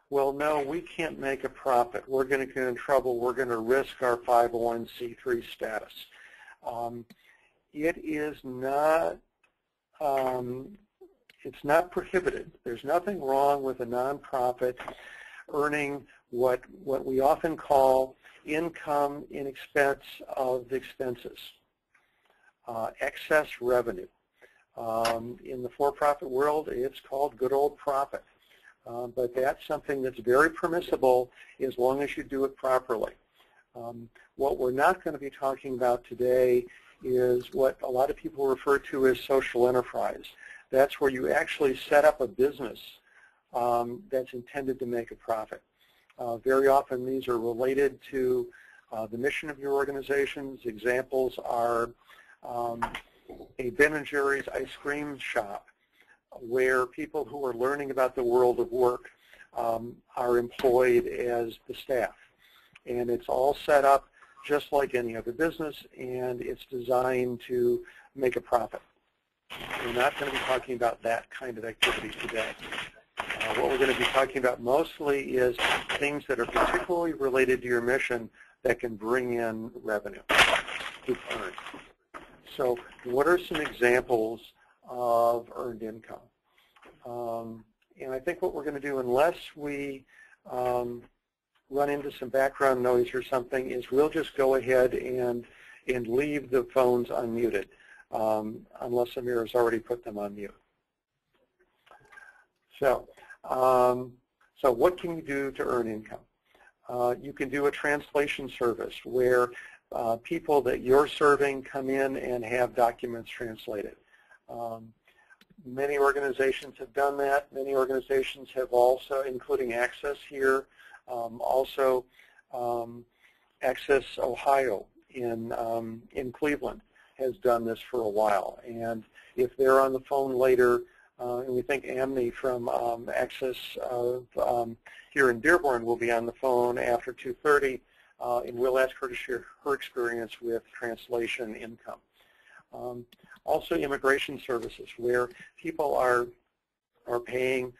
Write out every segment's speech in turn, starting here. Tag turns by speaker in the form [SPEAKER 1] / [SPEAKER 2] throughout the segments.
[SPEAKER 1] well, no, we can't make a profit. We're going to get in trouble. We're going to risk our 501c3 status. It is not, it's not prohibited. There's nothing wrong with a nonprofit earning what we often call income in expense of expenses, excess revenue. In the for-profit world, it's called good old profit. But that's something that's very permissible as long as you do it properly. What we're not going to be talking about today is what a lot of people refer to as social enterprise. That's where you actually set up a business that's intended to make a profit. Very often these are related to the mission of your organizations. Examples are a Ben & Jerry's ice cream shop, where people who are learning about the world of work are employed as the staff. And it's all set up just like any other business, and it's designed to make a profit. We're not going to be talking about that kind of activity today. What we're going to be talking about mostly is things that are particularly related to your mission that can bring in revenue to earn. So what are some examples of earned income? And I think what we're going to do, unless we run into some background noise or something, is we'll just go ahead and leave the phones unmuted, unless Amir has already put them on mute. So, so what can you do to earn income? You can do a translation service where people that you're serving come in and have documents translated. Many organizations have done that. Many organizations have also, including Access here, also Access Ohio in Cleveland has done this for a while. And if they're on the phone later, and we think Amni from Access here in Dearborn will be on the phone after 2:30, and we'll ask her to share her experience with translation income. Also immigration services, where people are paying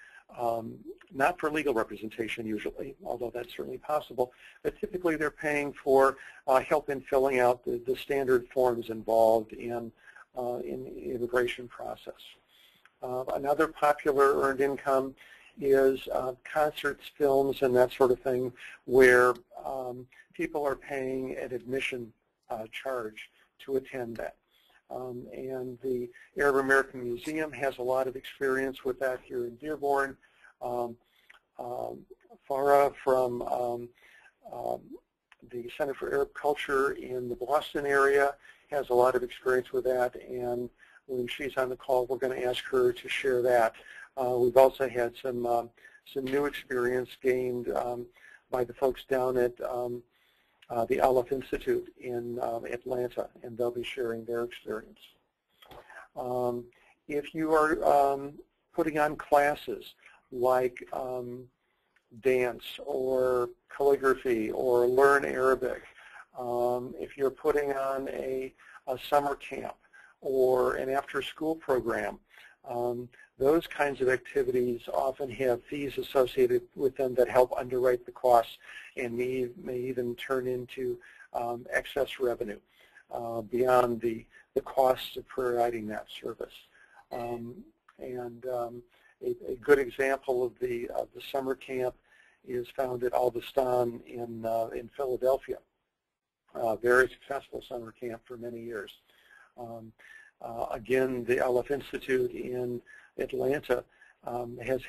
[SPEAKER 1] not for legal representation usually, although that's certainly possible, but typically they're paying for help in filling out the standard forms involved in the immigration process. Another popular earned income is concerts, films, and that sort of thing, where people are paying an admission charge to attend that. And the Arab American Museum has a lot of experience with that here in Dearborn. Farah from the Center for Arab Culture in the Boston area has a lot of experience with that, and when she's on the call, we're going to ask her to share that. We've also had some new experience gained by the folks down at the Aleph Institute in Atlanta, and they'll be sharing their experience. If you are putting on classes like dance or calligraphy or learn Arabic, if you're putting on a summer camp or an after-school program, those kinds of activities often have fees associated with them that help underwrite the costs and may even turn into excess revenue beyond the costs of providing that service. A good example of the summer camp is found at Al-Bustan in Philadelphia. Very successful summer camp for many years. Again, the Aleph Institute in Atlanta has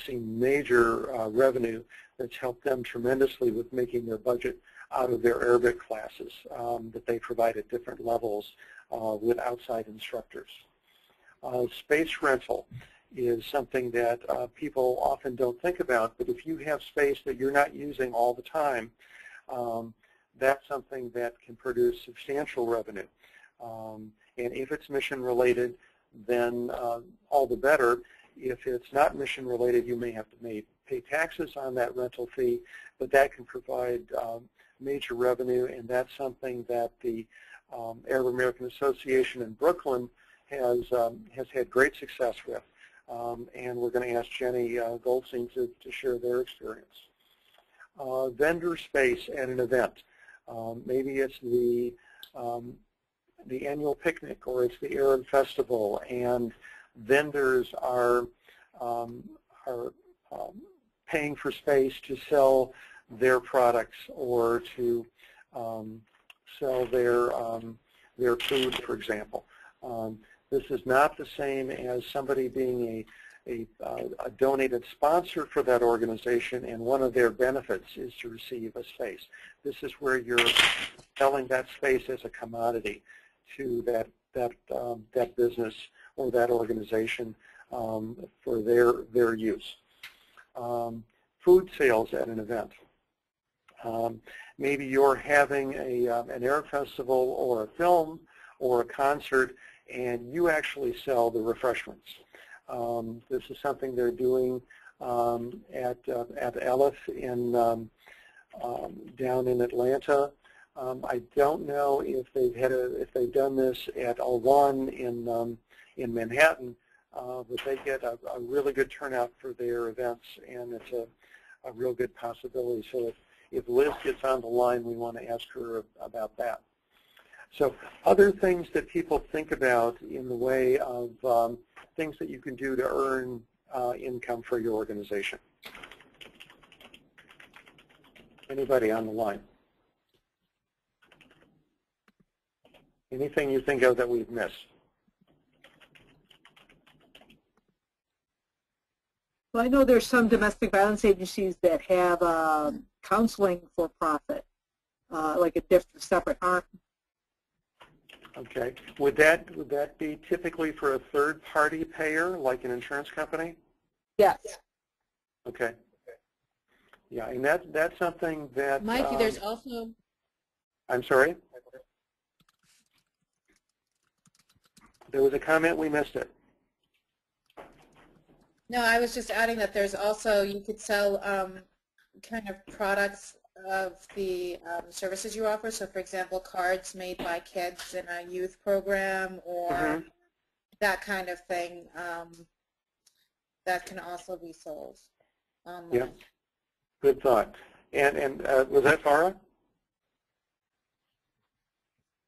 [SPEAKER 1] seen major revenue that's helped them tremendously with making their budget out of their Arabic classes that they provide at different levels with outside instructors. Space rental is something that people often don't think about, but if you have space that you're not using all the time, that's something that can produce substantial revenue. And if it's mission related, then all the better. If it's not mission related, you may have to pay taxes on that rental fee, but that can provide major revenue, and that's something that the Arab American Association in Brooklyn has had great success with. and we're going to ask Jenny Goldstein to share their experience. Vendor space at an event. Maybe it's the annual picnic, or it's the Arab Festival, and vendors are paying for space to sell their products or to sell their food, for example. This is not the same as somebody being a donated sponsor for that organization, and one of their benefits is to receive a space. This is where you're selling that space as a commodity to that business or that organization for their use. Food sales at an event. Maybe you're having an Arab Festival or a film or a concert, and you actually sell the refreshments. This is something they're doing at Elif down in Atlanta. I don't know if they've done this at Al-Wan in Manhattan, but they get a really good turnout for their events, and it's a real good possibility. So if Liz gets on the line, we want to ask her about that. So other things that people think about in the way of things that you can do to earn income for your organization. Anybody on the line? Anything you think of that we've missed?
[SPEAKER 2] Well, I know there's some domestic violence agencies that have counseling for profit, like a separate arm.
[SPEAKER 1] Okay. Would that be typically for a third-party payer, like an insurance company?
[SPEAKER 2] Yes.
[SPEAKER 1] Okay. Yeah, and that's something that.
[SPEAKER 3] Mikey, there's also.
[SPEAKER 1] I'm sorry. There was a comment, we missed it.
[SPEAKER 3] No, I was just adding that there's also, you could sell kind of products of the services you offer. So, for example, cards made by kids in a youth program, or that kind of thing that can also be sold online.
[SPEAKER 1] Yeah, good thought. And was that Farah?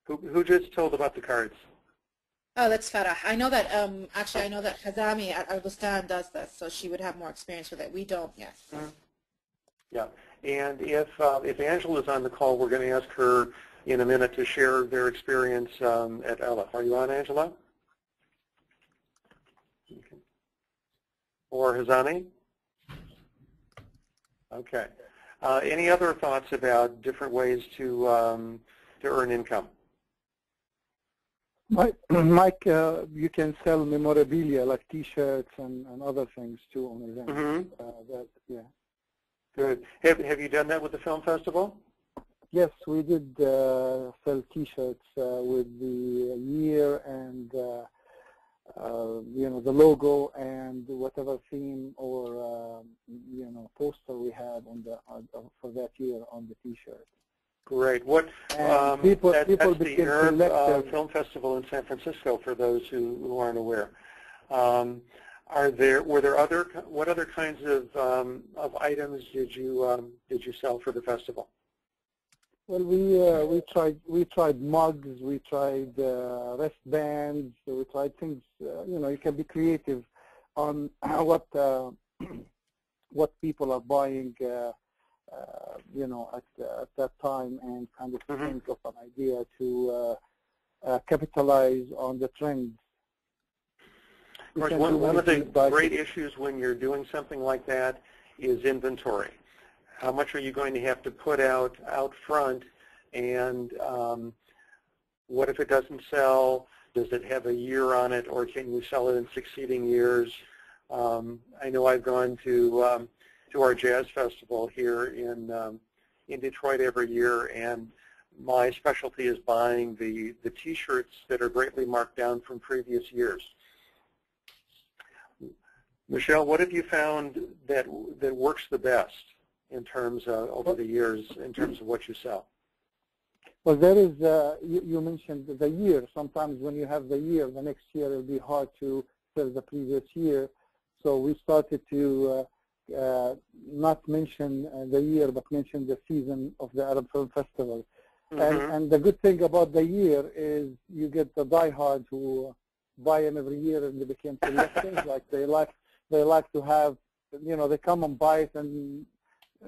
[SPEAKER 1] Who just told about the cards?
[SPEAKER 3] Oh, that's Farah. I know that, actually, I know that Hazami at Al-Bustan does this, so she would have more experience with it. We don't, yes.
[SPEAKER 1] Yeah, and if Angela's on the call, we're going to ask her in a minute to share their experience at Elif. Are you on, Angela? Okay. Or Hazami? Okay. Any other thoughts about different ways to earn income?
[SPEAKER 4] Mike, you can sell memorabilia like T-shirts and other things too on events. Yeah.
[SPEAKER 1] Good. Have you done that with the film festival?
[SPEAKER 4] Yes, we did sell T-shirts with the year and the logo and whatever theme or poster we had on the for that year on the T-shirt.
[SPEAKER 1] Great. What that's the Arab Film Festival in San Francisco, for those who aren't aware. What other kinds of items did you sell for the festival?
[SPEAKER 4] Well, we tried mugs, we tried wristbands, we tried things. You can be creative on what people are buying. At that time, and kind of think of an idea to capitalize on the trend.
[SPEAKER 1] Of course, one of the great issues when you're doing something like that is inventory. How much are you going to have to put out front, and what if it doesn't sell? Does it have a year on it, or can you sell it in succeeding years? I know I've gone to our jazz festival here in Detroit every year, and my specialty is buying the T-shirts that are greatly marked down from previous years. Michelle, what have you found that works the best in terms of over the years in terms of what you sell?
[SPEAKER 4] Well, there is you mentioned the year. Sometimes when you have the year, the next year it'll be hard to sell the previous year. So we started to not mention the year, but mention the season of the Arab Film Festival. And the good thing about the year is you get the diehards who buy them every year and they became collectors. Like they like to have, you know, they come and buy it, and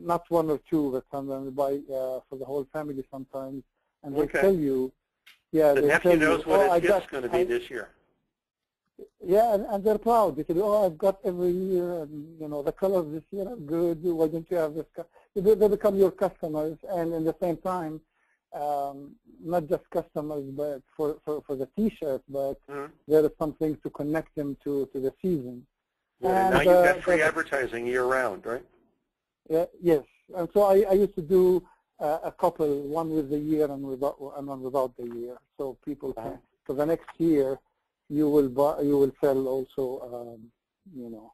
[SPEAKER 4] not one or two, but sometimes they buy for the whole family sometimes. And they tell you, yeah,
[SPEAKER 1] the nephew knows what his gift's going to be this year.
[SPEAKER 4] Yeah, and they're proud. They say, oh, I've got every year, and, you know, the colors this year are good. Why don't you have this? They become your customers, and in the same time, not just customers, but for the T-shirt, but there is something to connect them to the season.
[SPEAKER 1] And now you've got free advertising year-round, right?
[SPEAKER 4] Yes, and so I used to do a couple, one with the year and one without the year, so people can. For the next year, you will sell also, you know,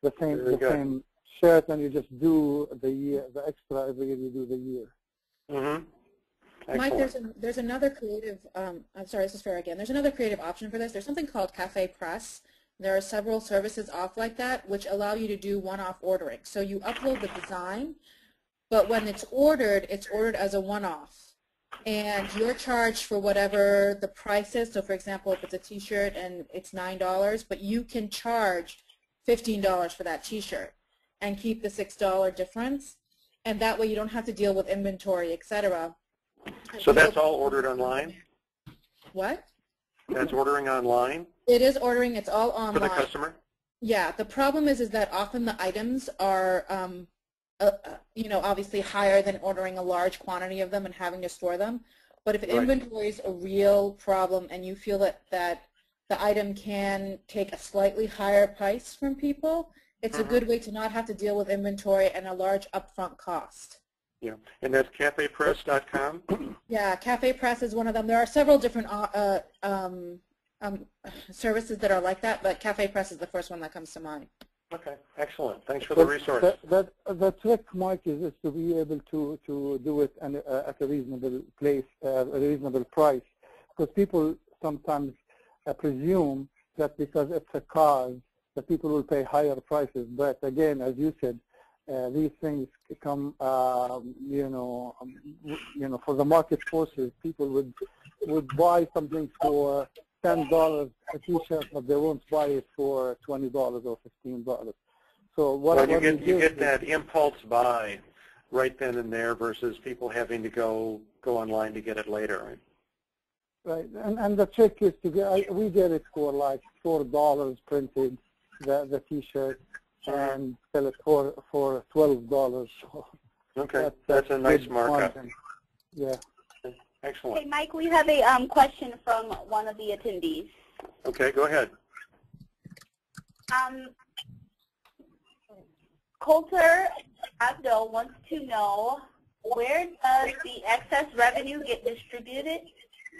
[SPEAKER 4] the same shirt, and you just do the year, the extra every year you do the year.
[SPEAKER 3] Mike, there's another creative, I'm sorry, this is Farah again. There's another creative option for this. There's something called Cafe Press. There are several services off like that which allow you to do one-off ordering. So you upload the design, but when it's ordered as a one-off. And you're charged for whatever the price is. So for example, if it's a T-shirt and it's $9, but you can charge $15 for that T-shirt and keep the $6 difference. And that way you don't have to deal with inventory, etc.
[SPEAKER 1] So that's all ordered online?
[SPEAKER 3] What?
[SPEAKER 1] That's ordering online?
[SPEAKER 3] It is ordering. It's all online.
[SPEAKER 1] For the customer?
[SPEAKER 3] Yeah. The problem is that often the items are, you know, obviously higher than ordering a large quantity of them and having to store them. But if inventory is a real problem and you feel that the item can take a slightly higher price from people, it's a good way to not have to deal with inventory and a large upfront cost.
[SPEAKER 1] Yeah, and that's cafepress.com?
[SPEAKER 3] Yeah, Cafe Press is one of them. There are several different services that are like that, but Cafe Press is the first one that comes to mind.
[SPEAKER 1] Okay, excellent. Thanks for the resource.
[SPEAKER 4] The trick, Mike, is to be able to do it at a reasonable place, a reasonable price, because people sometimes presume that because it's a cause, that people will pay higher prices. But again, as you said, these things come, you know, for the market forces, people would buy something for $10 a T-shirt, but they won't buy it for $20 or $15. So what
[SPEAKER 1] you get that impulse buy right then and there versus people having to go online to get it later, right?
[SPEAKER 4] Right, and the trick is we get it for like $4 printed, the T-shirt, and sell it for $12.
[SPEAKER 1] Okay, that's a nice markup.
[SPEAKER 4] Yeah.
[SPEAKER 1] Excellent.
[SPEAKER 5] Hey, Mike, we have a question from one of the attendees.
[SPEAKER 1] Okay, go ahead.
[SPEAKER 5] Coulter Abdul wants to know, where does the excess revenue get distributed,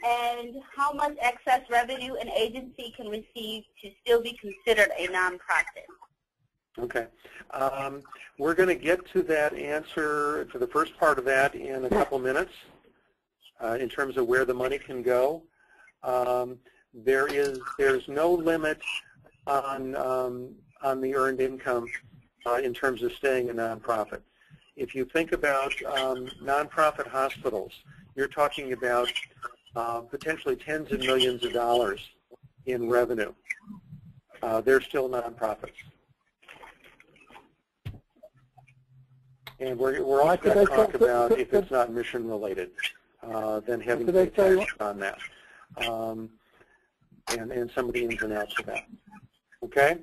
[SPEAKER 5] and how much excess revenue an agency can receive to still be considered a nonprofit?
[SPEAKER 1] Okay. We're going to get to that answer, to the first part of that, in a couple minutes. In terms of where the money can go, there's no limit on the earned income in terms of staying a nonprofit. If you think about nonprofit hospitals, you're talking about potentially tens of millions of dollars in revenue. They're still nonprofits. And we're also going to talk about if it's not mission related. Then having to pay tax on that, and some of the ins and outs of that. Okay,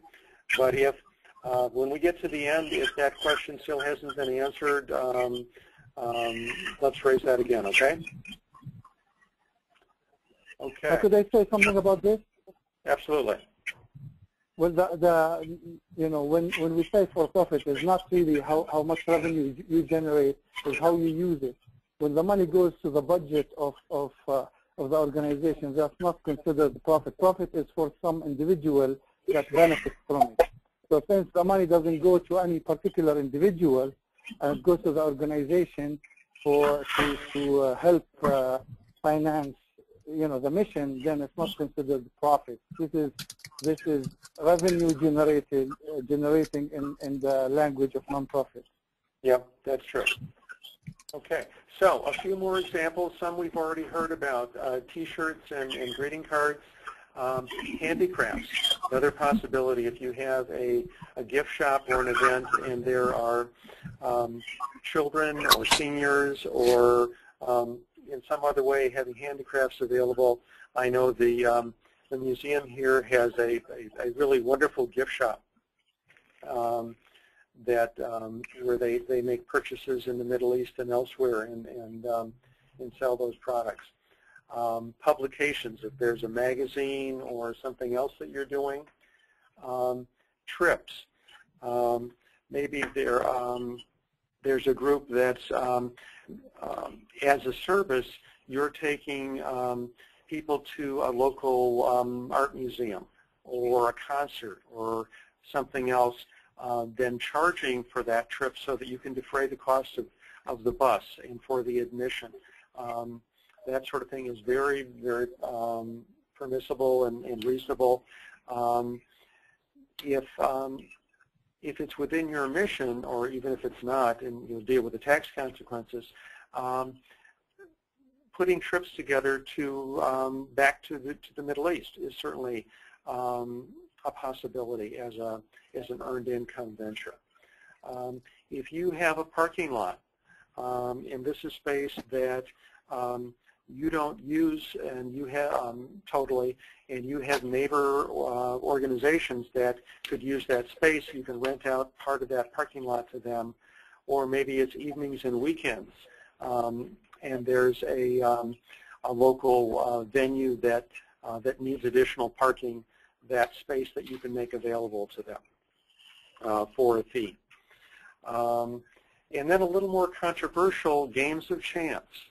[SPEAKER 1] but if when we get to the end, if that question still hasn't been answered, let's raise that again. Okay. Okay.
[SPEAKER 4] Could I say something about this?
[SPEAKER 1] Absolutely.
[SPEAKER 4] Well, you know, when we say for profit, it's not really how much revenue you generate, it's how you use it. When the money goes to the budget of the organization, that's not considered profit. Profit is for some individual that benefits from it. So since the money doesn't go to any particular individual, and it goes to the organization to help finance the mission, then it's not considered profit. This is revenue generating in the language of nonprofit.
[SPEAKER 1] Yep, that's true. Okay, so a few more examples. Some we've already heard about: T-shirts and greeting cards. Handicrafts, another possibility. If you have a gift shop or an event and there are children or seniors or in some other way having handicrafts available. I know the museum here has a really wonderful gift shop where they make purchases in the Middle East and elsewhere and sell those products. Publications, if there's a magazine or something else that you're doing. Trips. Maybe there's a group that's, as a service, you're taking people to a local art museum or a concert or something else, then charging for that trip so that you can defray the cost of the bus and for the admission. That sort of thing is very, very permissible and reasonable. If it's within your mission, or even if it's not, and you'll deal with the tax consequences, putting trips together to back to the Middle East is certainly a possibility as an earned income venture. If you have a parking lot, and this is space that you don't use and you have totally, and you have neighbor organizations that could use that space, you can rent out part of that parking lot to them, or maybe it's evenings and weekends, and there's a local venue that needs additional parking, that space that you can make available to them for a fee. And then a little more controversial, games of chance.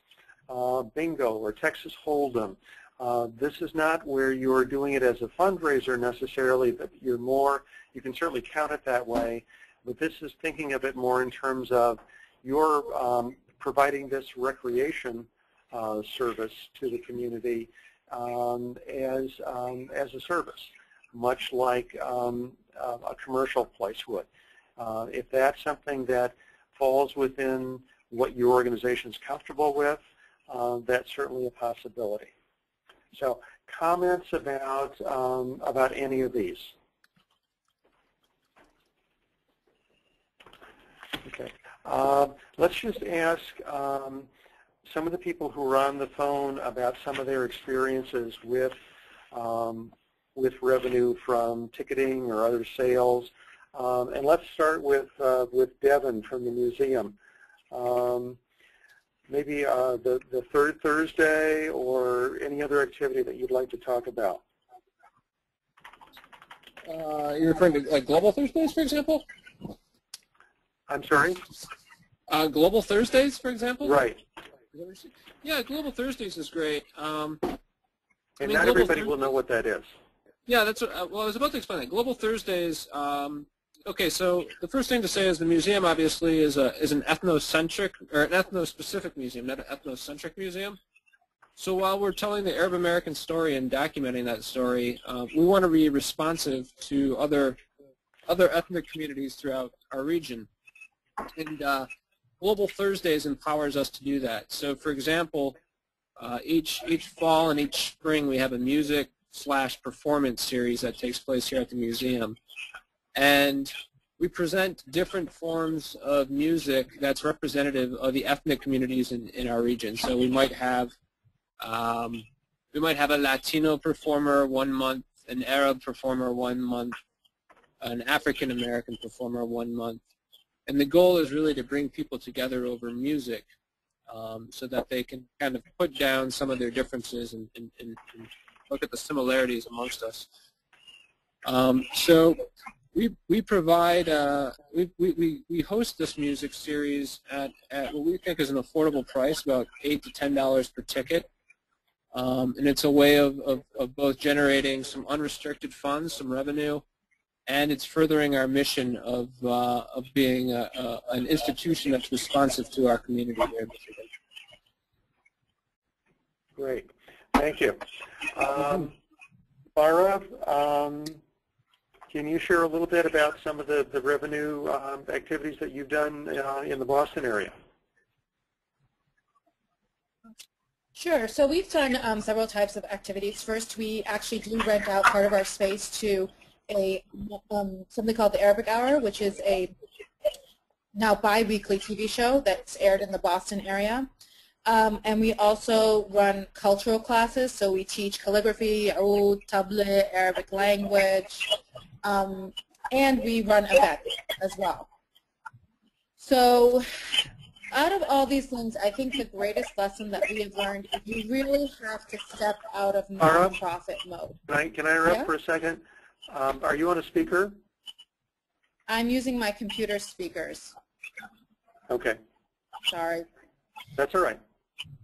[SPEAKER 1] Bingo or Texas Hold'em. This is not where you're doing it as a fundraiser necessarily, but you're more, you can certainly count it that way, but this is thinking of it more in terms of you're providing this recreation service to the community as a service, much like a commercial place would. If that's something that falls within what your organization is comfortable with, that's certainly a possibility. So, comments about any of these? Okay. Let's just ask some of the people who are on the phone about some of their experiences with revenue from ticketing or other sales. And let's start with Devin from the museum. Maybe the third Thursday or any other activity that you'd like to talk about.
[SPEAKER 6] You're referring to like Global Thursdays, for example?
[SPEAKER 1] I'm sorry?
[SPEAKER 6] Global Thursdays, for example?
[SPEAKER 1] Right.
[SPEAKER 6] Yeah, Global Thursdays is great.
[SPEAKER 1] And not everybody will know what that is.
[SPEAKER 6] Yeah, that's what, well, I was about to explain that. Global Thursdays, okay, so the first thing to say is the museum obviously is an ethnocentric, or an ethno-specific museum, not an ethnocentric museum. So while we're telling the Arab American story and documenting that story, we want to be responsive to other ethnic communities throughout our region. And Global Thursdays empowers us to do that. So for example, each fall and each spring we have a music/performance series that takes place here at the museum. And we present different forms of music that's representative of the ethnic communities in our region. So we might have a Latino performer 1 month, an Arab performer 1 month, an African American performer 1 month. And the goal is really to bring people together over music so that they can kind of put down some of their differences and look at the similarities amongst us. So we provide, we host this music series at what we think is an affordable price, about $8 to $10 per ticket. And it's a way of both generating some unrestricted funds, some revenue, and it's furthering our mission of being an institution that's responsive to our community here in Michigan.
[SPEAKER 1] Great. Thank you. Bara, can you share a little bit about some of the revenue activities that you've done in the Boston area?
[SPEAKER 3] Sure. So we've done several types of activities. First, we actually do rent out part of our space to a something called the Arabic Hour, which is a now bi-weekly TV show that's aired in the Boston area. And we also run cultural classes, so we teach calligraphy, oud, tablet, Arabic language, and we run events as well. So out of all these things, I think the greatest lesson that we have learned is you really have to step out of nonprofit mode.
[SPEAKER 1] Can I interrupt for a second? Are you on a speaker?
[SPEAKER 3] I'm using my computer speakers.
[SPEAKER 1] Okay.
[SPEAKER 3] Sorry.
[SPEAKER 1] That's all right.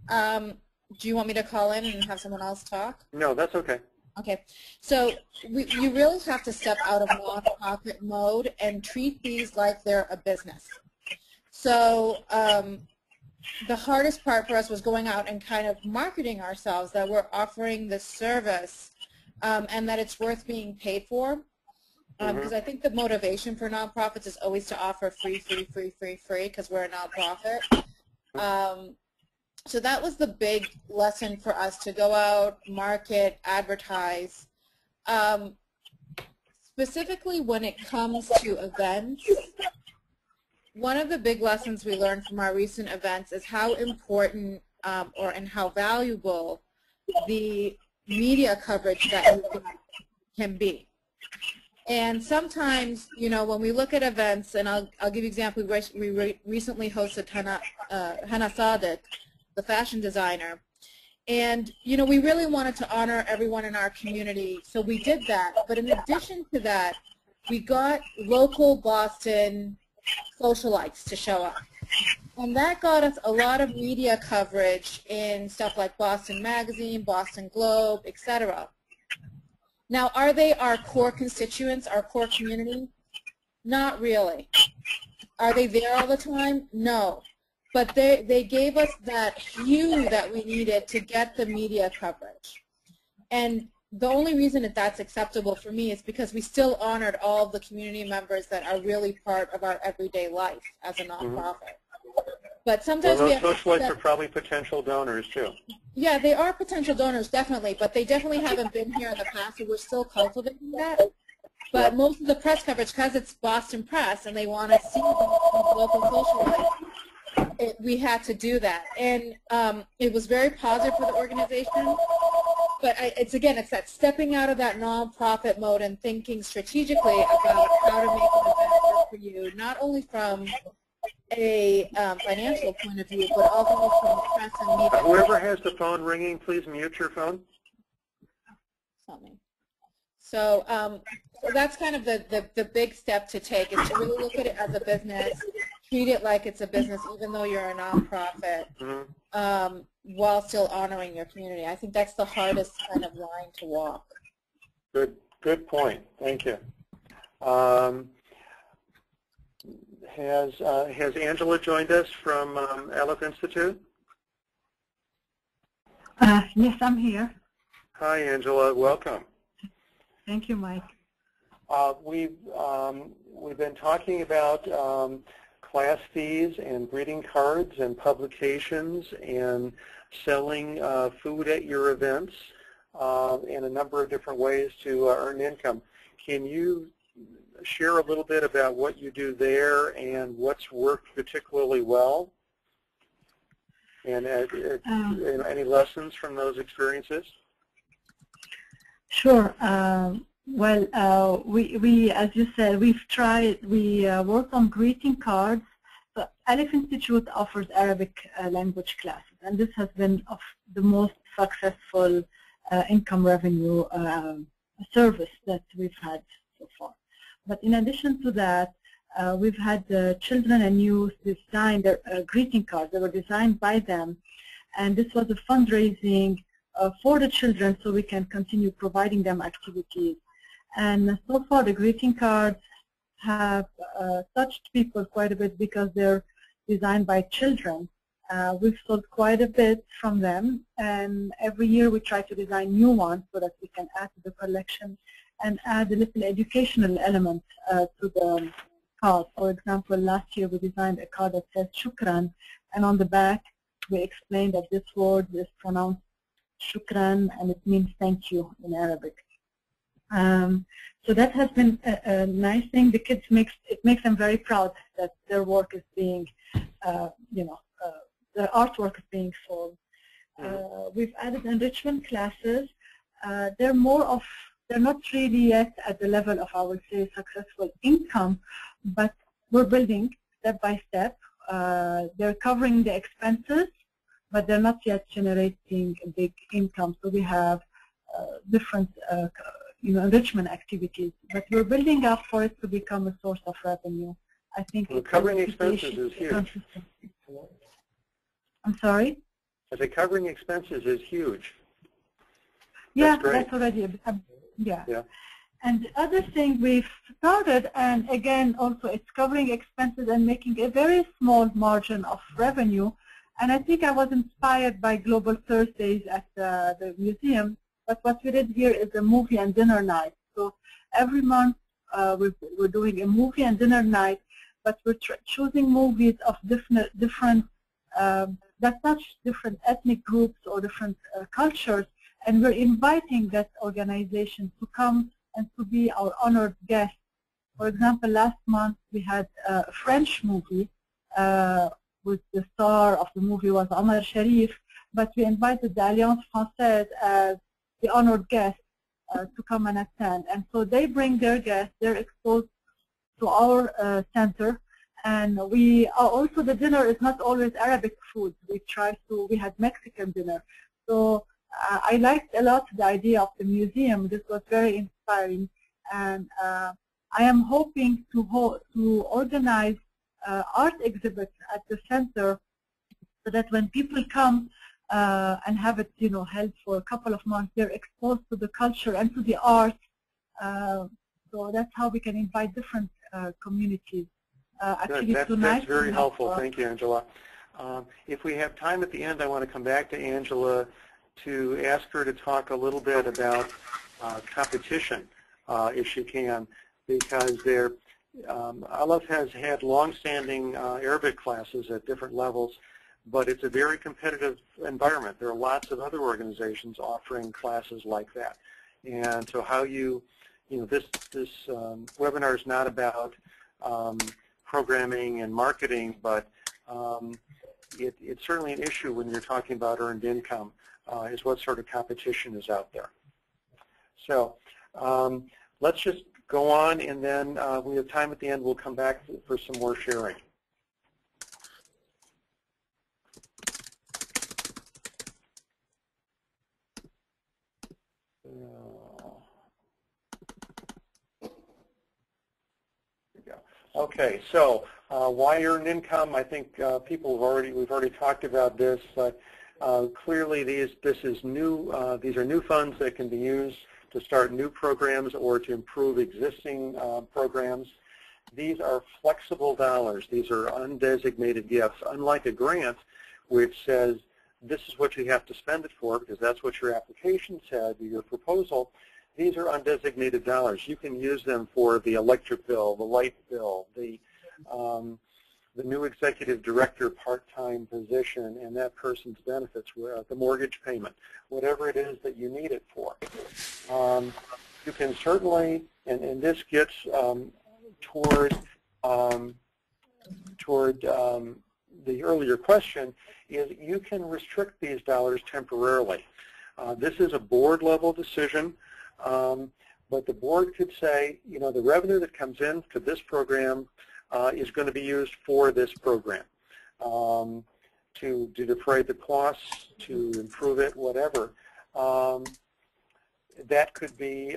[SPEAKER 3] Do you want me to call in and have someone else talk?
[SPEAKER 1] No, that's okay.
[SPEAKER 3] Okay. So you really have to step out of nonprofit mode and treat these like they're a business. So the hardest part for us was going out and kind of marketing ourselves that we're offering this service and that it's worth being paid for. Because I think the motivation for nonprofits is always to offer free, because we're a nonprofit. So that was the big lesson for us, to go out, market, advertise. Specifically when it comes to events, one of the big lessons we learned from our recent events is how important and how valuable the media coverage that you can be. And sometimes, you know, when we look at events, and I'll give you an example, we recently hosted Hana Sadiq, the fashion designer, and, you know, we really wanted to honor everyone in our community, so we did that. But in addition to that, we got local Boston socialites to show up. And that got us a lot of media coverage in stuff like Boston Magazine, Boston Globe, etc. Now, are they our core constituents, our core community? Not really. Are they there all the time? No. But they gave us that hue that we needed to get the media coverage. And the only reason that that's acceptable for me is because we still honored all of the community members that are really part of our everyday life as a nonprofit. But sometimes
[SPEAKER 1] those socialites are probably potential donors too.
[SPEAKER 3] Yeah, they are potential donors, definitely, but they definitely haven't been here in the past, and we're still cultivating that. But most of the press coverage, because it's Boston Press and they want to see the local socialites, we had to do that. And it was very positive for the organization. But it's that stepping out of that nonprofit mode and thinking strategically about how to make an event work for you, not only from a financial point of view, but also from the press and media.
[SPEAKER 1] Whoever has the phone ringing, please mute your phone.
[SPEAKER 3] So that's kind of the big step to take, is to really look at it as a business, treat it like it's a business, even though you're a nonprofit, while still honoring your community. I think that's the hardest kind of line to walk.
[SPEAKER 1] Good point. Thank you. Has Angela joined us from Aleph Institute?
[SPEAKER 7] Yes, I'm here.
[SPEAKER 1] Hi, Angela. Welcome.
[SPEAKER 7] Thank you, Mike.
[SPEAKER 1] We've been talking about class fees and greeting cards and publications and selling food at your events and a number of different ways to earn income. Can you share a little bit about what you do there and what's worked particularly well, and any lessons from those experiences?
[SPEAKER 7] Sure. We, as you said, we worked on greeting cards. So Aleph Institute offers Arabic language classes, and this has been of the most successful income revenue service that we've had so far. But in addition to that, we've had children and youth design their greeting cards. They were designed by them, and this was a fundraising for the children so we can continue providing them activities. And so far the greeting cards have touched people quite a bit because they're designed by children, We've sold quite a bit from them, and every year we try to design new ones so that we can add to the collection and add a little educational element to the card. For example, last year we designed a card that says shukran, and on the back we explained that this word is pronounced shukran and it means thank you in Arabic. So that has been a nice thing. The kids it makes them very proud that their work is being, their artwork is being sold. We've added enrichment classes. They're not really yet at the level of, I would say, successful income, but we're building step by step. They're covering the expenses, but they're not yet generating a big income. So we have different enrichment activities, but we're building up for it to become a source of revenue. I think
[SPEAKER 1] covering expenses is huge.
[SPEAKER 7] I'm sorry?
[SPEAKER 1] I say covering expenses is huge.
[SPEAKER 7] Yeah, that's already yeah. And the other thing we've started, and again, also it's covering expenses and making a very small margin of revenue. And I think I was inspired by Global Thursdays at the museum. But what we did here is a movie and dinner night. So every month we're doing a movie and dinner night, but we're choosing movies of different that touch different ethnic groups or different cultures, and we're inviting that organization to come and to be our honored guest. For example, last month we had a French movie with the star of the movie was Omar Sharif, but we invited the Alliance Française as the honored guest to come and attend. And so they bring their guests, they're exposed to our center, and we also, the dinner is not always Arabic food. We had Mexican dinner. So I liked a lot the idea of the museum. This was very inspiring, and I am hoping to organize art exhibits at the center so that when people come and have it, held for a couple of months, they're exposed to the culture and to the art. So that's how we can invite different communities. Actually,
[SPEAKER 1] that's very helpful. Thank you, Angela. If we have time at the end, I want to come back to Angela to ask her to talk a little bit about competition, if she can, because Aleph has had long-standing Arabic classes at different levels, but it's a very competitive environment. There are lots of other organizations offering classes like that. And so how this webinar is not about programming and marketing, but it's certainly an issue when you're talking about earned income, is what sort of competition is out there. So let's just go on, and then we have time at the end. We'll come back for some more sharing. Okay, so why earn income? I think we've already talked about this, but clearly these are new funds that can be used to start new programs or to improve existing programs. These are flexible dollars. These are undesignated gifts, unlike a grant, which says this is what you have to spend it for because that's what your application said, your proposal. These are undesignated dollars. You can use them for the electric bill, the light bill, the new executive director part-time position and that person's benefits, the mortgage payment, whatever it is that you need it for. You can certainly, and this gets toward the earlier question, is you can restrict these dollars temporarily. This is a board-level decision. But the board could say, the revenue that comes in to this program is going to be used for this program to defray the costs, to improve it, whatever. That could be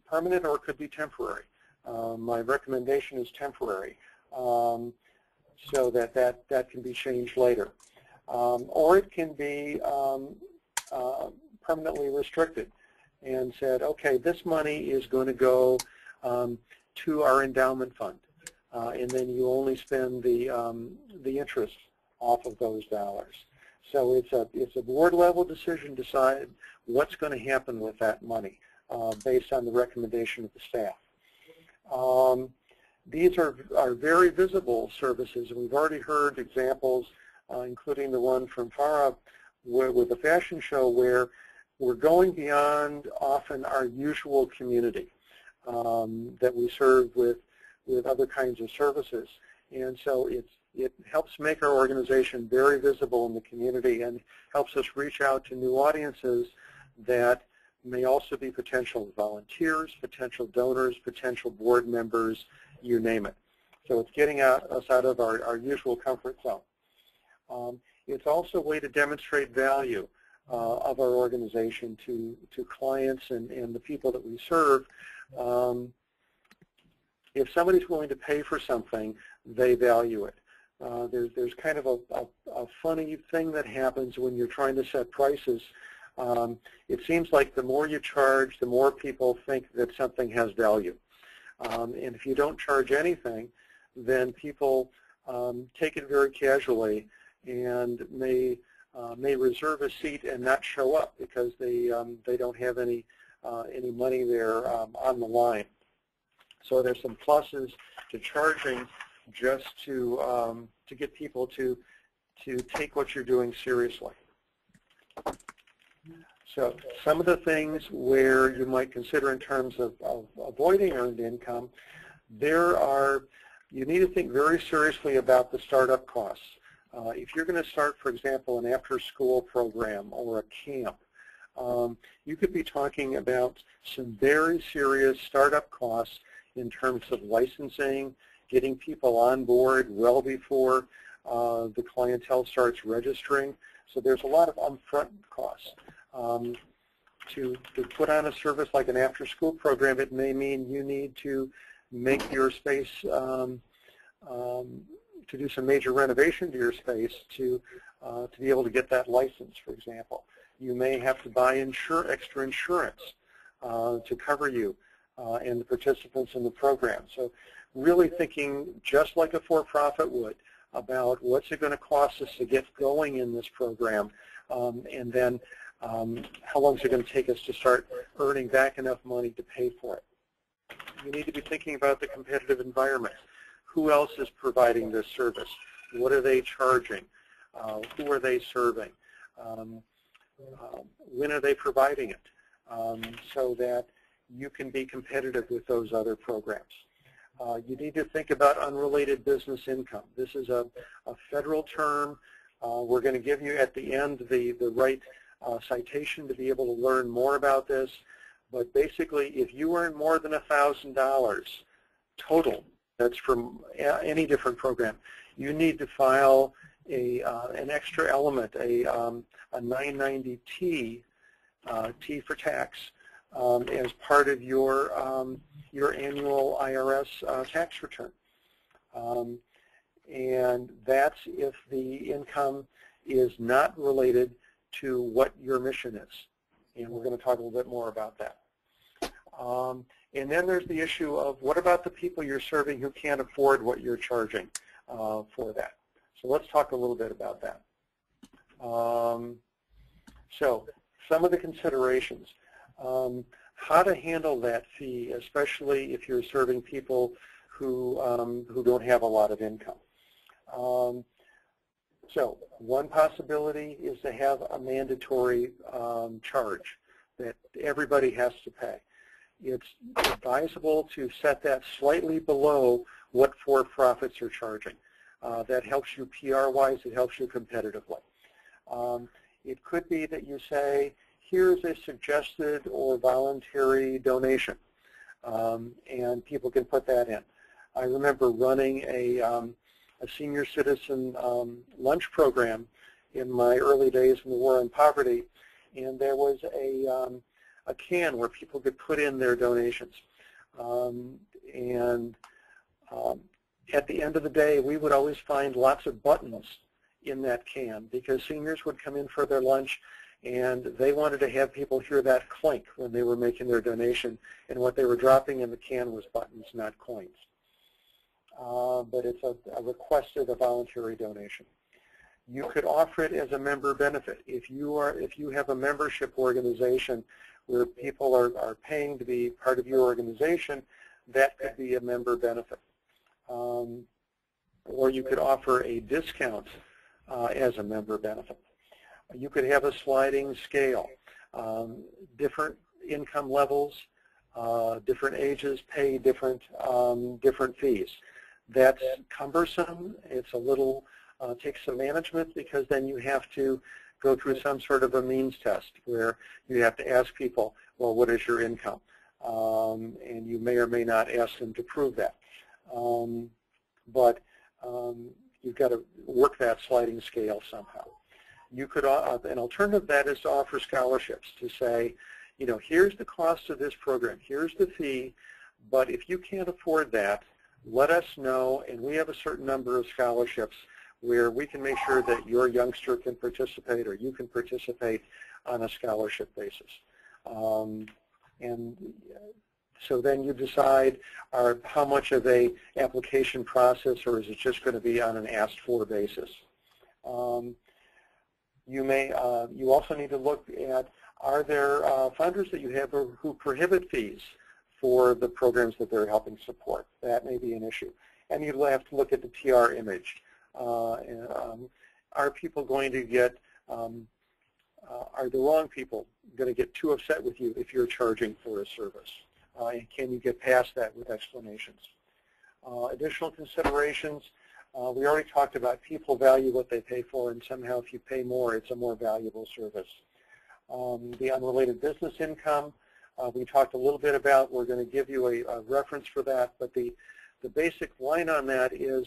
[SPEAKER 1] permanent or it could be temporary. My recommendation is temporary, so that can be changed later. Or it can be permanently restricted and said, okay, this money is going to go to our endowment fund, and then you only spend the interest off of those dollars. So it's a board level decision to decide what's going to happen with that money based on the recommendation of the staff. These are very visible services, and we've already heard examples, including the one from Farah with the fashion show, where we're going beyond often our usual community that we serve with other kinds of services. And so it helps make our organization very visible in the community and helps us reach out to new audiences that may also be potential volunteers, potential donors, potential board members, you name it. So it's getting us out of our usual comfort zone. It's also a way to demonstrate value of our organization to clients and the people that we serve. If somebody's willing to pay for something, they value it. There's kind of a funny thing that happens when you're trying to set prices. It seems like the more you charge, the more people think that something has value. And if you don't charge anything, then people take it very casually and may reserve a seat and not show up because they don't have any money there on the line. So there's some pluses to charging just to get people to take what you're doing seriously. So some of the things where you might consider in terms of avoiding earned income, you need to think very seriously about the startup costs. If you're going to start, for example, an after-school program or a camp, you could be talking about some very serious startup costs in terms of licensing, getting people on board well before the clientele starts registering. So there's a lot of upfront costs. To put on a service like an after-school program, it may mean you need to make your space, to do some major renovation to your space to be able to get that license, for example. You may have to buy extra insurance to cover you and the participants in the program. So really thinking just like a for-profit would about what's it going to cost us to get going in this program, and then how long is it going to take us to start earning back enough money to pay for it. You need to be thinking about the competitive environment. Who else is providing this service? What are they charging? Who are they serving? When are they providing it? So that you can be competitive with those other programs. You need to think about unrelated business income. This is a federal term. We're going to give you at the end the right citation to be able to learn more about this. But basically, if you earn more than $1,000 total, that's from any different program, you need to file an extra element, a 990T, T for tax, as part of your annual IRS tax return. And that's if the income is not related to what your mission is. And we're going to talk a little bit more about that. And then there's the issue of what about the people you're serving who can't afford what you're charging for that. So let's talk a little bit about that. So some of the considerations. How to handle that fee, especially if you're serving people who don't have a lot of income. So one possibility is to have a mandatory charge that everybody has to pay. It's advisable to set that slightly below what for-profits are charging. That helps you PR-wise, it helps you competitively. It could be that you say, here's a suggested or voluntary donation, and people can put that in. I remember running a senior citizen lunch program in my early days in the War on Poverty, and there was a can where people could put in their donations. At the end of the day, we would always find lots of buttons in that can because seniors would come in for their lunch and they wanted to have people hear that clink when they were making their donation, and what they were dropping in the can was buttons, not coins. But it's a requested, a voluntary donation. You could offer it as a member benefit. If you have a membership organization where people are paying to be part of your organization, that could be a member benefit. Or you could offer a discount as a member benefit. You could have a sliding scale. Different income levels, different ages pay different fees. That's cumbersome. It's a little takes some management, because then you have to go through some sort of a means test where you have to ask people, well, what is your income? And you may or may not ask them to prove that. But you've got to work that sliding scale somehow. You could, an alternative to that is to offer scholarships, to say, you know, here's the cost of this program, here's the fee, but if you can't afford that, let us know, and we have a certain number of scholarships where we can make sure that your youngster can participate, or you can participate on a scholarship basis. And so then you decide how much of a application process, or is it just going to be on an asked for basis. You also need to look at, are there funders that you have who prohibit fees for the programs that they're helping support? That may be an issue. And you'll have to look at the PR image. Are people going to get, are the wrong people going to get too upset with you if you're charging for a service? And can you get past that with explanations? Additional considerations, we already talked about people value what they pay for, and somehow if you pay more, it's a more valuable service. The unrelated business income, we talked a little bit about. We're going to give you a reference for that, but the basic line on that is,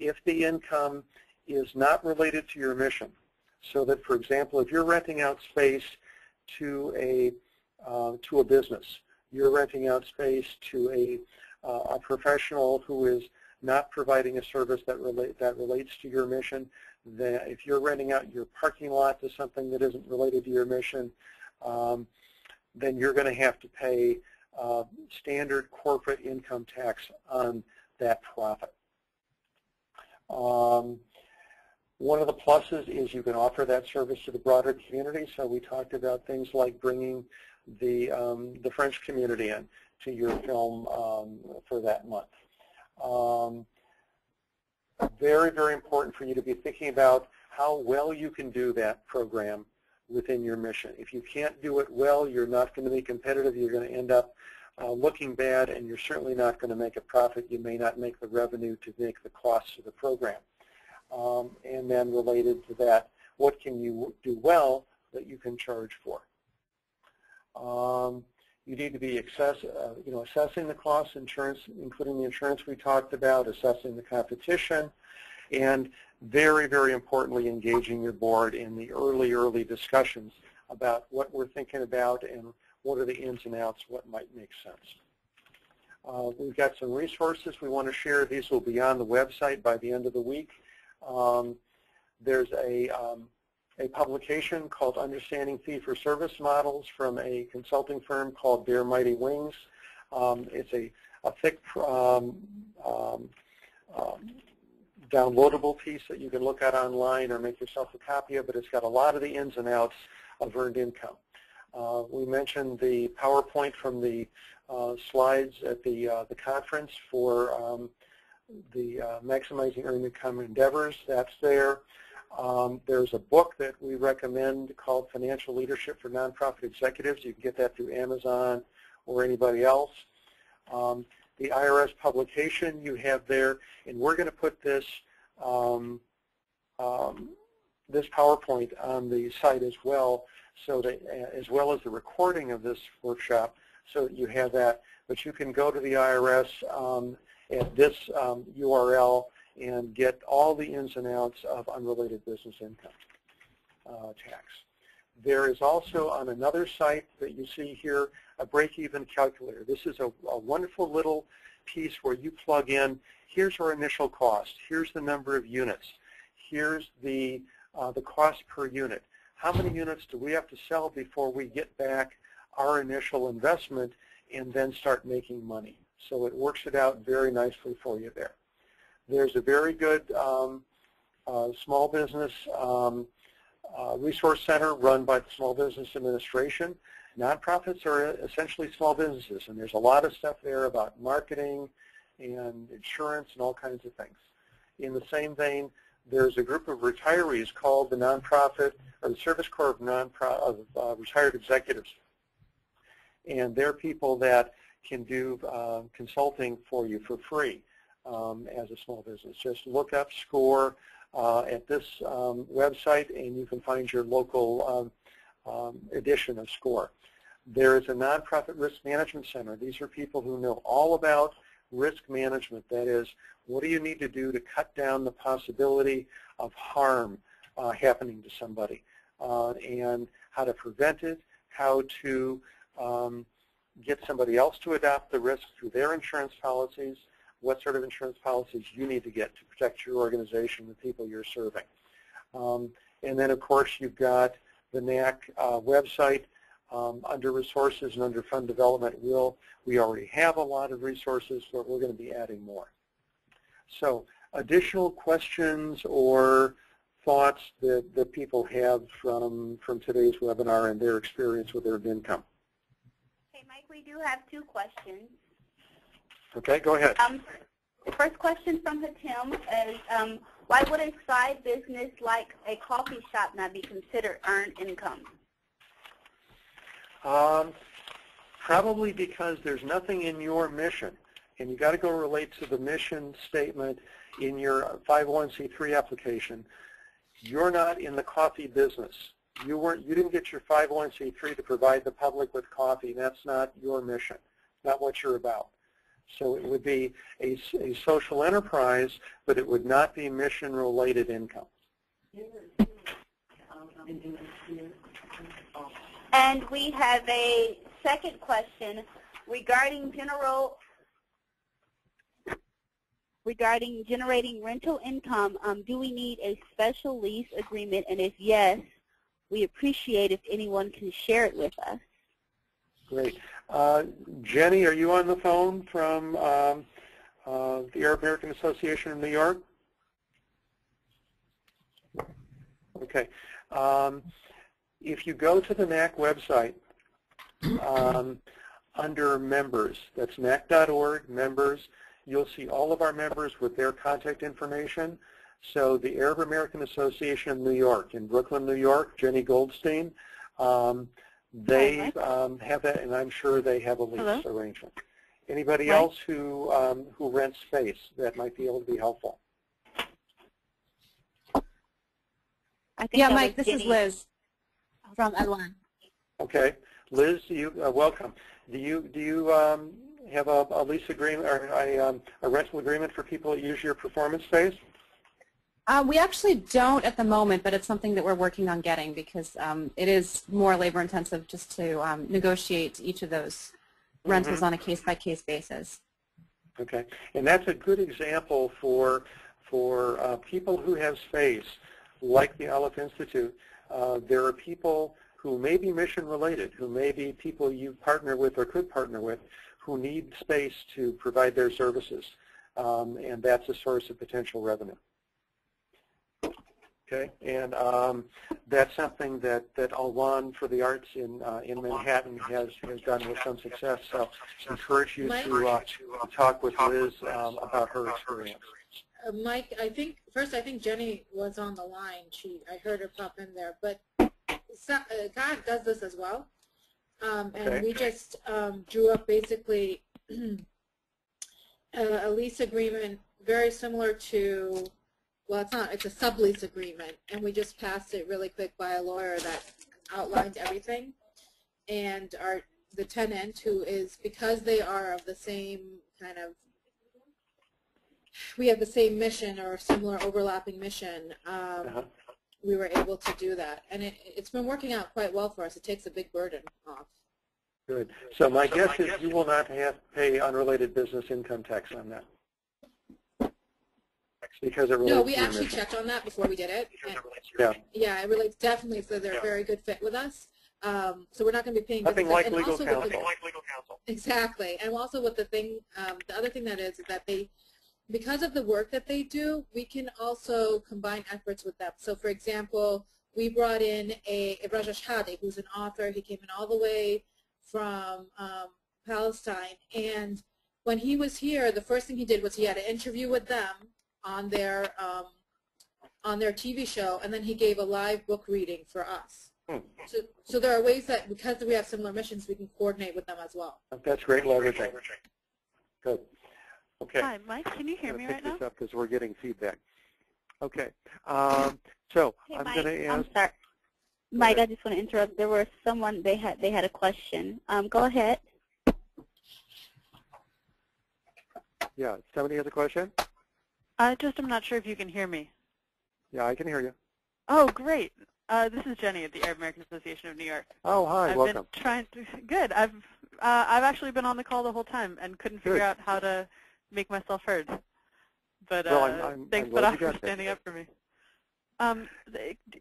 [SPEAKER 1] if the income is not related to your mission, so that, for example, if you're renting out space to a business, you're renting out space to a professional who is not providing a service that relates to your mission, then if you're renting out your parking lot to something that isn't related to your mission, then you're going to have to pay standard corporate income tax on that profit. One of the pluses is you can offer that service to the broader community. So we talked about things like bringing the French community in to your film for that month. Very, very important for you to be thinking about how well you can do that program within your mission. If you can't do it well, you're not going to be competitive. You're going to end up looking bad, and you're certainly not going to make a profit. You may not make the revenue to make the costs of the program. And then related to that, what can you do well that you can charge for? You need to be assessing the costs, insurance, including the insurance we talked about, assessing the competition, and very, very importantly, engaging your board in the early discussions about what we're thinking about and what are the ins and outs, what might make sense. We've got some resources we want to share. These will be on the website by the end of the week. There's a publication called Understanding Fee-for-Service Models from a consulting firm called Bare Mighty Wings. It's a thick downloadable piece that you can look at online or make yourself a copy of, but it's got a lot of the ins and outs of earned income. We mentioned the PowerPoint from the slides at the conference for the Maximizing Earned Income Endeavors. That's there. There's a book that we recommend called Financial Leadership for Nonprofit Executives. You can get that through Amazon or anybody else. The IRS publication you have there, and we're going to put this this PowerPoint on the site as well, so that as well as the recording of this workshop, so that you have that. But you can go to the IRS at this URL and get all the ins and outs of unrelated business income tax. There is also on another site that you see here a break-even calculator. This is a wonderful little piece where you plug in, here's our initial cost, here's the number of units, here's the cost per unit. How many units do we have to sell before we get back our initial investment and then start making money? So it works it out very nicely for you there. There's a very good small business resource center run by the Small Business Administration. Nonprofits are essentially small businesses, and there's a lot of stuff there about marketing and insurance and all kinds of things. In the same vein, there's a group of retirees called the Nonprofit, or the Service Corps of Retired Executives. And they're people that can do consulting for you for free as a small business. Just look up SCORE at this website, and you can find your local edition of SCORE. There is a Nonprofit Risk Management Center. These are people who know all about risk management. That is, what do you need to do to cut down the possibility of harm happening to somebody, and how to prevent it, how to get somebody else to adopt the risk through their insurance policies, what sort of insurance policies you need to get to protect your organization, the people you're serving. And then, of course, you've got the NNAAC website. Under resources and under fund development, we already have a lot of resources, but we're going to be adding more. So additional questions or thoughts that people have from today's webinar and their experience with earned income?
[SPEAKER 5] Hey, Mike, we do have 2 questions.
[SPEAKER 1] Okay, go ahead.
[SPEAKER 5] The first question from Hatim is, why would a side business like a coffee shop not be considered earned income?
[SPEAKER 1] Probably because there's nothing in your mission, and you got to go relate to the mission statement in your 501c3 application. You're not in the coffee business. You didn't get your 501c3 to provide the public with coffee. That's not your mission. It's not what you're about. So it would be a social enterprise, but it would not be mission-related income.
[SPEAKER 5] And we have a second question regarding generating rental income. Do we need a special lease agreement? And if yes, we appreciate if anyone can share it with us.
[SPEAKER 1] Great. Jenny, are you on the phone from the Arab American Association of New York? Okay. If you go to the NNAAC website, under members, that's NNAAC.org, members, you'll see all of our members with their contact information. So the Arab American Association of New York in Brooklyn, New York, Jenny Goldstein, they have that, and I'm sure they have a lease arrangement. Anybody else who rents space that might be able to be helpful?
[SPEAKER 8] Yeah, Mike, this is Liz from L1.
[SPEAKER 1] Okay, Liz, welcome. Do you have a lease agreement or a rental agreement for people that use your performance space?
[SPEAKER 8] We actually don't at the moment, but it's something that we're working on getting because it is more labor intensive just to negotiate each of those rentals on a case-by-case basis.
[SPEAKER 1] Okay, and that's a good example for people who have space, like the Aleph Institute. There are people who may be mission-related, who may be people you partner with or could partner with, who need space to provide their services, and that's a source of potential revenue. Okay, and that's something that Alwan for the Arts in Manhattan has done with some success. So I encourage you to talk with Liz about her experience.
[SPEAKER 3] Mike, I think Jenny was on the line. I heard her pop in there, but CAC does this as well, and we just drew up basically a lease agreement very similar to. Well, it's not. It's a sublease agreement, and we just passed it really quick by a lawyer that outlined everything. And the tenant, who is, because they are of the same kind of, we have the same mission or similar overlapping mission, we were able to do that. And it's been working out quite well for us. It takes a big burden off.
[SPEAKER 1] Good. So my guess is you will not have to pay unrelated business income tax on that. Because it relates
[SPEAKER 3] no, we
[SPEAKER 1] to your
[SPEAKER 3] actually
[SPEAKER 1] mission.
[SPEAKER 3] checked on that before we did it.
[SPEAKER 1] Yeah,
[SPEAKER 3] it relates definitely, so they're a very good fit with us. So we're not going to be paying
[SPEAKER 1] nothing like legal counsel.
[SPEAKER 3] Exactly, and also with the thing, the other thing that is that because of the work that they do, we can also combine efforts with them. So for example, we brought in a Rajesh Hadi, who's an author. He came in all the way from Palestine, and when he was here, the first thing he did was he had an interview with them on their TV show, and then he gave a live book reading for us. So there are ways that, because we have similar missions, we can coordinate with them as well.
[SPEAKER 1] That's great leveraging. Good. Okay.
[SPEAKER 9] Hi, Mike. Can you hear me right now?
[SPEAKER 1] Pick this up because we're getting feedback. Okay. So
[SPEAKER 5] Hey,
[SPEAKER 1] I'm
[SPEAKER 5] Mike,
[SPEAKER 1] going to ask.
[SPEAKER 5] I'm sorry. Mike, I just want to interrupt. There was someone, they had a question. Go ahead.
[SPEAKER 1] Yeah, somebody has a question?
[SPEAKER 9] I'm not sure if you can hear me.
[SPEAKER 1] Yeah, I can hear you.
[SPEAKER 9] Oh, great. This is Jenny at the Arab American Association of New York.
[SPEAKER 1] Oh, hi. Welcome.
[SPEAKER 9] I've been trying to. Good. I've actually been on the call the whole time and couldn't figure out how to make myself heard. But thanks, Badaf, for standing up for me.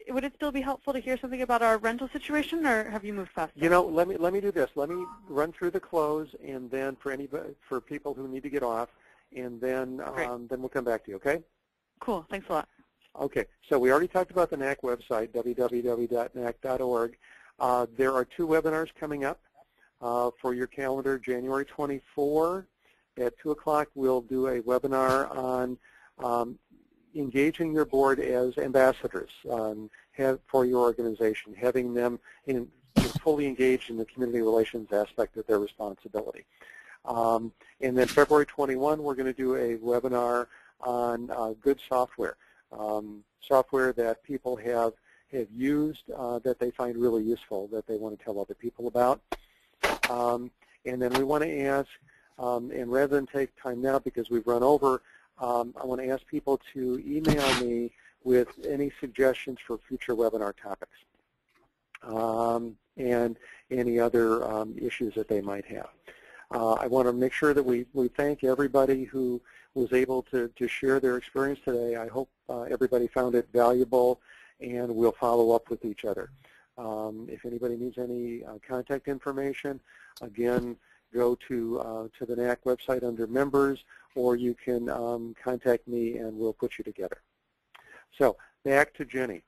[SPEAKER 9] Would it still be helpful to hear something about our rental situation, or have you moved past that?
[SPEAKER 1] You know, let me do this. Let me run through the close, and then for people who need to get off, and then we'll come back to you. Okay?
[SPEAKER 9] Cool. Thanks a lot.
[SPEAKER 1] Okay. So we already talked about the NAAC website, www.naac.org. There are 2 webinars coming up for your calendar. January 24 at 2 o'clock, we'll do a webinar on engaging your board as ambassadors for your organization, having them fully engaged in the community relations aspect of their responsibility. And then February 21, we're going to do a webinar on good software, software that people have used that they find really useful, that they want to tell other people about. And then we want to ask, and rather than take time now because we've run over, I want to ask people to email me with any suggestions for future webinar topics and any other issues that they might have. I want to make sure that we thank everybody who was able to share their experience today. I hope everybody found it valuable, and we'll follow up with each other. If anybody needs any contact information, again, go to the NAAC website under members, or you can contact me and we'll put you together. So back to Jenny.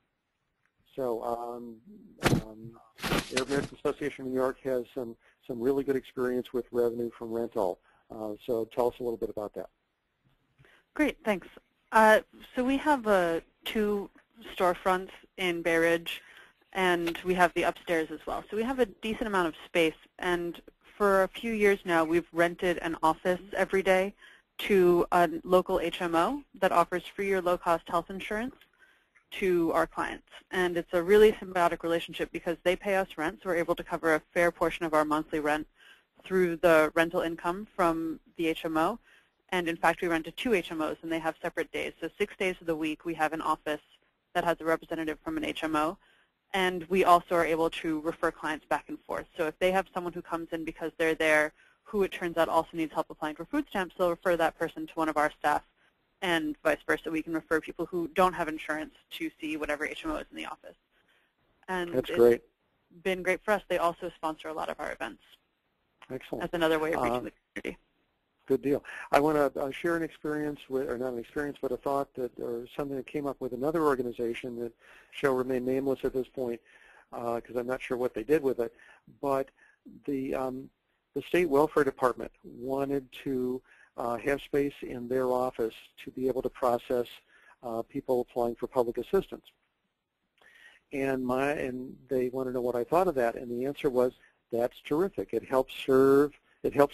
[SPEAKER 1] So the American Association of New York has some really good experience with revenue from rental. So tell us a little bit about that.
[SPEAKER 9] Great, thanks. So we have 2 storefronts in Bay Ridge, and we have the upstairs as well. So we have a decent amount of space, and for a few years now, we've rented an office every day to a local HMO that offers free or low-cost health insurance to our clients. And it's a really symbiotic relationship because they pay us rent, so we're able to cover a fair portion of our monthly rent through the rental income from the HMO. And in fact, we rent to 2 HMOs, and they have separate days. So 6 days of the week, we have an office that has a representative from an HMO. And we also are able to refer clients back and forth. So if they have someone who comes in because they're there who it turns out also needs help applying for food stamps, they'll refer that person to one of our staff, and vice versa. We can refer people who don't have insurance to see whatever HMO is in the office. And
[SPEAKER 1] that's great.
[SPEAKER 9] It's been great for us. They also sponsor a lot of our events.
[SPEAKER 1] Excellent.
[SPEAKER 9] That's another way of reaching the community.
[SPEAKER 1] Good deal. I want to share an experience with, or not an experience, but a thought that, or something that came up with another organization that shall remain nameless at this point, because I'm not sure what they did with it. But the state welfare department wanted to have space in their office to be able to process people applying for public assistance. And they want to know what I thought of that, and the answer was, that's terrific. It helps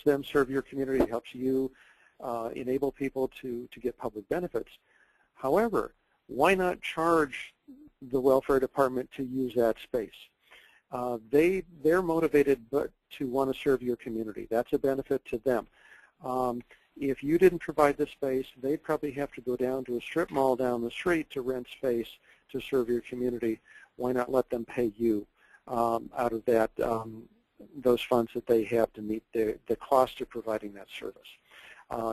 [SPEAKER 1] them serve your community. It helps you enable people to get public benefits. However, why not charge the welfare department to use that space? They're motivated to want to serve your community. That's a benefit to them. If you didn't provide the space, they'd probably have to go down to a strip mall down the street to rent space to serve your community. Why not let them pay you out of that those funds that they have to meet the cost of providing that service?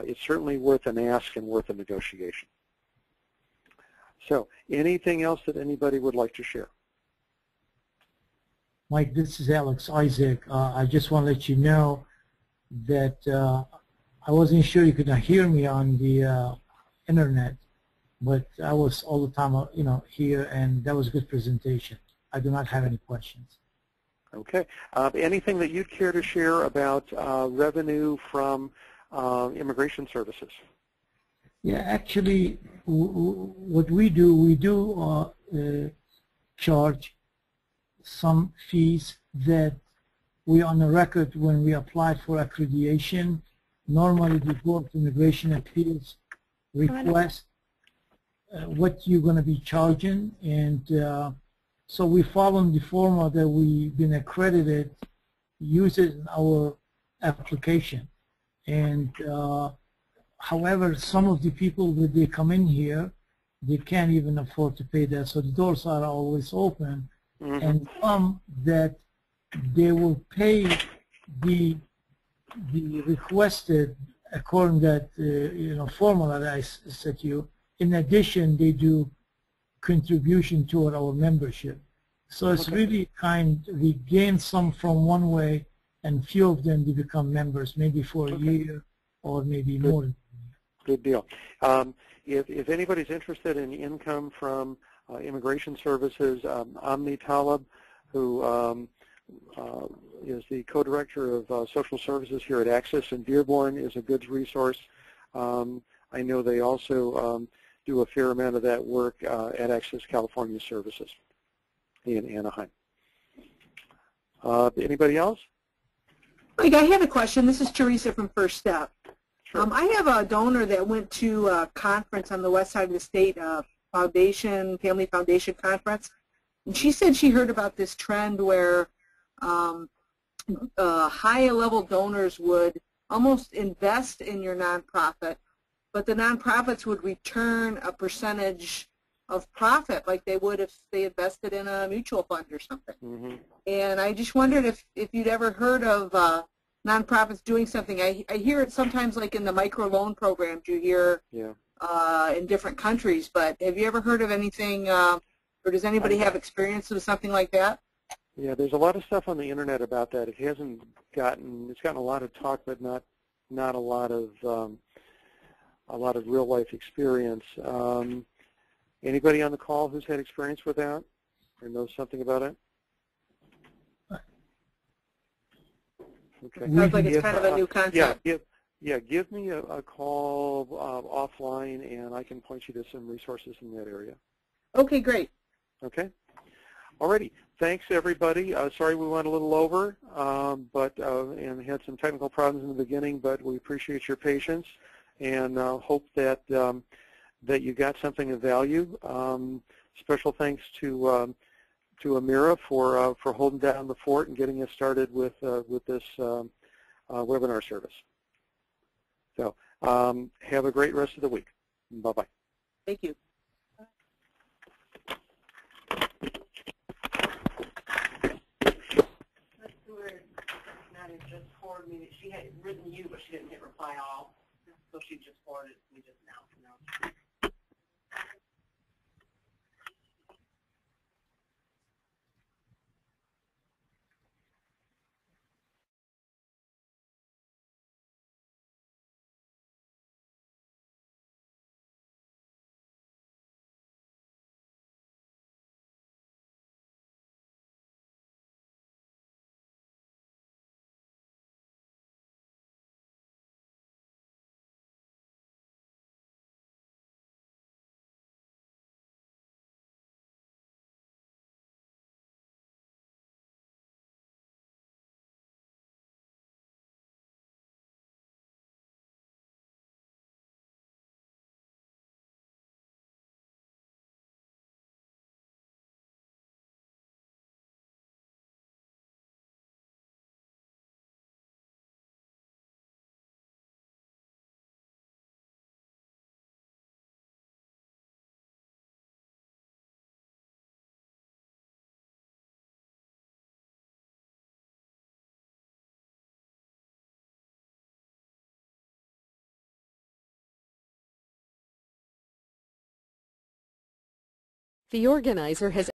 [SPEAKER 1] It's certainly worth an ask and worth a negotiation. So anything else that anybody would like to share?
[SPEAKER 10] Mike, this is Alex Isaac. I just want to let you know that I wasn't sure you could not hear me on the internet, but I was all the time, here, and that was a good presentation. I do not have any questions.
[SPEAKER 1] Okay. Anything that you'd care to share about revenue from immigration services?
[SPEAKER 10] Yeah, actually, what we do charge some fees that we on the record when we apply for accreditation. Normally, the Board of Immigration Appeals request what you're going to be charging, and so we follow the formula that we've been accredited, use it in our application. And however, some of the people that they come in here, they can't even afford to pay that, so the doors are always open. Mm-hmm. And some that they will pay the requested according to that formula that I said to you. In addition, they do contribution toward our membership. So it's really we gain some from one way, and few of them they become members, maybe for a year or maybe more.
[SPEAKER 1] Good deal. If anybody's interested in income from immigration services, Amni Talib, who is the co-director of social services here at Access in Dearborn, is a good resource. I know they also do a fair amount of that work at Access California Services in Anaheim. Anybody else?
[SPEAKER 2] Mike, I had a question. This is Teresa from First Step.
[SPEAKER 1] Sure.
[SPEAKER 2] I have a donor that went to a conference on the west side of the state, Family Foundation Conference, and she said she heard about this trend where high-level donors would almost invest in your nonprofit, but the nonprofits would return a percentage of profit like they would if they invested in a mutual fund or something. Mm-hmm. And I just wondered if you'd ever heard of nonprofits doing something. I hear it sometimes like in the microloan programs you hear in different countries, but have you ever heard of anything, or does anybody have experience with something like that?
[SPEAKER 1] Yeah, there's a lot of stuff on the internet about that. It's gotten a lot of talk, but not a lot of real life experience. Anybody on the call who's had experience with that or knows something about it? Okay.
[SPEAKER 2] Sounds like it's kind of a new concept.
[SPEAKER 1] Give me a call offline, and I can point you to some resources in that area.
[SPEAKER 2] Okay, great.
[SPEAKER 1] Okay. Alrighty. Thanks, everybody. Sorry we went a little over, and had some technical problems in the beginning, but we appreciate your patience and hope that that you got something of value. Special thanks to Amira for holding down the fort and getting us started with this webinar service. So have a great rest of the week. Bye-bye.
[SPEAKER 2] Thank you.
[SPEAKER 11] That's weird. Maddie just forwarded me. She had written you, but she didn't hit reply all. So she just forwarded me just now.
[SPEAKER 12] The organizer has